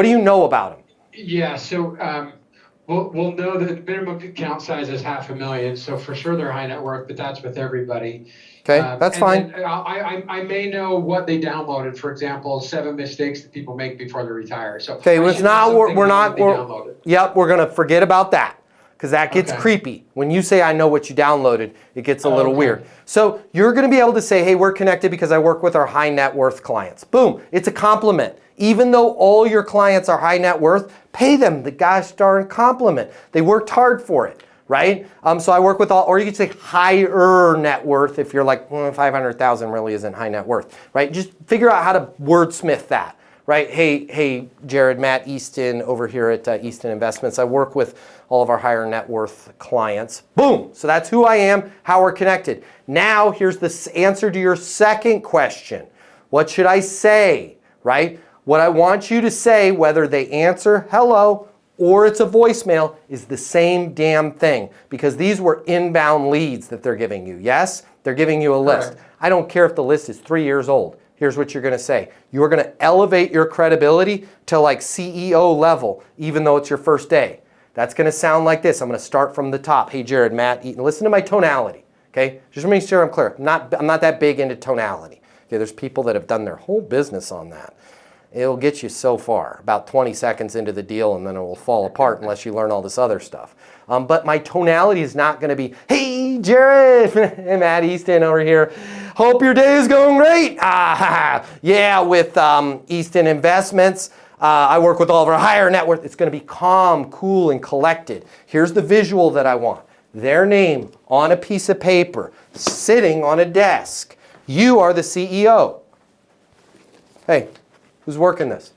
What do you know about them? Yeah, so we'll know that the minimum account size is $500,000, so for sure they're high net worth, but that's with everybody. Okay, that's fine. Then I may know what they downloaded. For example, 7 mistakes that people make before they retire. So okay, it's not. Yep, we're gonna forget about that because that gets creepy. When you say I know what you downloaded, it gets a little weird. So you're gonna be able to say, hey, we're connected because I work with our high net worth clients. Boom, it's a compliment. Even though all your clients are high net worth, pay them the gosh darn compliment. They worked hard for it, right? So I work with all, or you could say higher net worth if you're like, 500,000 really isn't high net worth, right? Just figure out how to wordsmith that, right? Hey, Jared, Matt Easton over here at Easton Investments. I work with all of our higher net worth clients. Boom, so that's who I am, how we're connected. Now here's the answer to your second question. What should I say, right? What I want you to say, whether they answer hello or it's a voicemail, is the same damn thing, because these were inbound leads that they're giving you. Yes, they're giving you a list. I don't care if the list is 3 years old. Here's what you're going to say. You're going to elevate your credibility to like CEO level, even though it's your first day. That's going to sound like this. I'm going to start from the top. Hey, Jared, Matt Easton. Listen to my tonality, okay? Just to make sure I'm clear. I'm not that big into tonality. Okay, there's people that have done their whole business on that. It'll get you so far, about 20 seconds into the deal, and then it will fall apart unless you learn all this other stuff. But my tonality is not going to be, hey, Jared, Matt Easton over here. Hope your day is going great. Yeah, with Easton Investments, I work with all of our higher net worth. It's going to be calm, cool, and collected. Here's the visual that I want. Their name on a piece of paper, sitting on a desk. You are the CEO. Hey. Who's working this?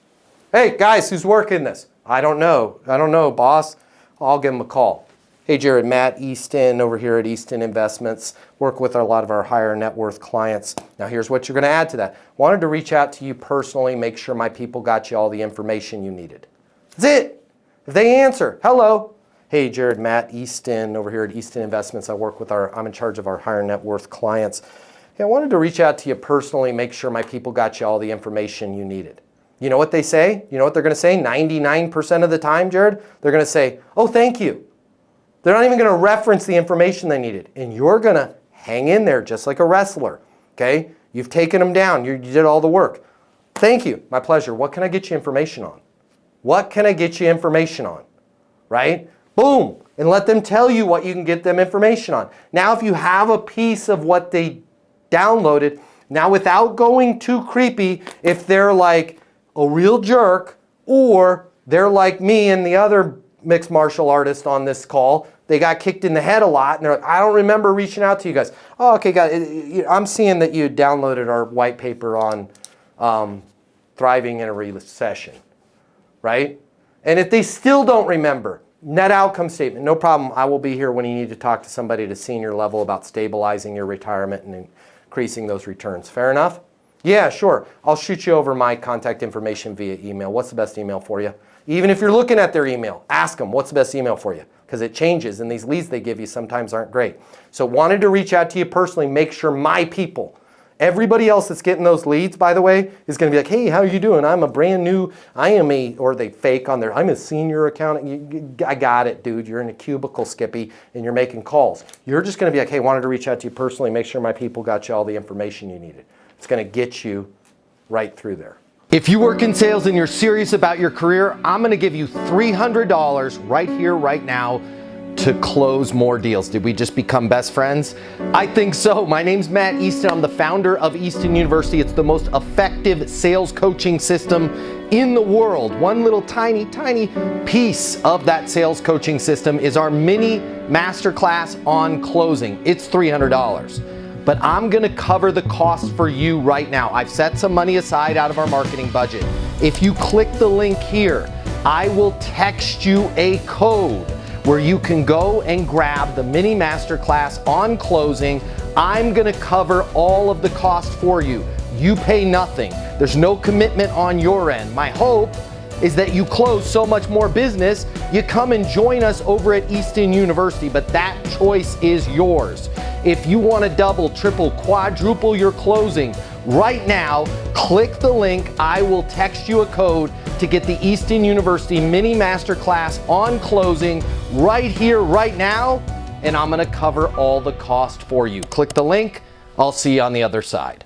Hey, guys, who's working this? I don't know, boss. I'll give him a call. Hey, Jared, Matt Easton over here at Easton Investments. Work with a lot of our higher net worth clients. Now, here's what you're going to add to that. Wanted to reach out to you personally, make sure my people got you all the information you needed. That's it. If they answer, hello. Hey, Jared, Matt Easton over here at Easton Investments. I'm in charge of our higher net worth clients. Hey, I wanted to reach out to you personally, make sure my people got you all the information you needed. You know what they say? You know what they're going to say 99% of the time, Jared? They're going to say, oh, thank you. They're not even going to reference the information they needed. And you're going to hang in there just like a wrestler, okay? You've taken them down. You did all the work. Thank you. My pleasure. What can I get you information on? What can I get you information on? Right? Boom. And let them tell you what you can get them information on. Now, if you have a piece of what they downloaded, now without going too creepy, if they're like a real jerk or they're like me and the other mixed martial artist on this call, they got kicked in the head a lot and they're like, I don't remember reaching out to you guys. Oh, okay, guys, I'm seeing that you downloaded our white paper on thriving in a recession, right? And if they still don't remember, net outcome statement, no problem. I will be here when you need to talk to somebody at a senior level about stabilizing your retirement and increasing those returns. Fair enough? Yeah, sure. I'll shoot you over my contact information via email. What's the best email for you? Even if you're looking at their email, ask them, what's the best email for you? Because it changes, and these leads they give you sometimes aren't great. So wanted to reach out to you personally, make sure my people, everybody else that's getting those leads, by the way, is going to be like, hey, how are you doing? I'm a brand new, or they fake on their, I'm a senior accountant. I got it, dude. You're in a cubicle, Skippy, and you're making calls. You're just going to be like, hey, wanted to reach out to you personally, make sure my people got you all the information you needed. It's going to get you right through there. If you work in sales and you're serious about your career, I'm going to give you $300 right here, right now, to close more deals. Did we just become best friends? I think so. My name's Matt Easton. I'm the founder of Easton University. It's the most effective sales coaching system in the world. One little tiny piece of that sales coaching system is our mini masterclass on closing. It's $300. But I'm gonna cover the cost for you right now. I've set some money aside out of our marketing budget. If you click the link here, I will text you a code where you can go and grab the mini masterclass on closing. I'm gonna cover all of the cost for you. You pay nothing. There's no commitment on your end. My hope is that you close so much more business, you come and join us over at Easton University, but that choice is yours. If you want to double, triple, quadruple your closing right now, click the link. I will text you a code to get the Easton University Mini Masterclass on closing right here, right now, and I'm gonna cover all the cost for you. Click the link, I'll see you on the other side.